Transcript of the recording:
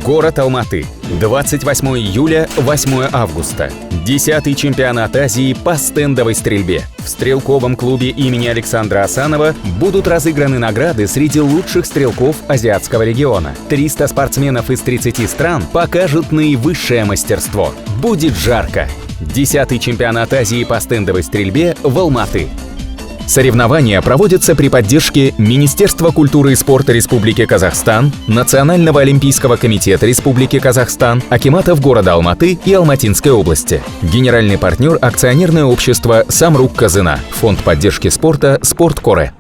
Город Алматы. 28 июля, 8 августа. 10-й чемпионат Азии по стендовой стрельбе. В стрелковом клубе имени Александра Асанова будут разыграны награды среди лучших стрелков азиатского региона. 300 спортсменов из 30 стран покажут наивысшее мастерство. Будет жарко. 10-й чемпионат Азии по стендовой стрельбе в Алматы. Соревнования проводятся при поддержке Министерства культуры и спорта Республики Казахстан, Национального олимпийского комитета Республики Казахстан, акиматов города Алматы и Алматинской области. Генеральный партнер — акционерное общество «Самрук Казына», фонд поддержки спорта «Спорткоре».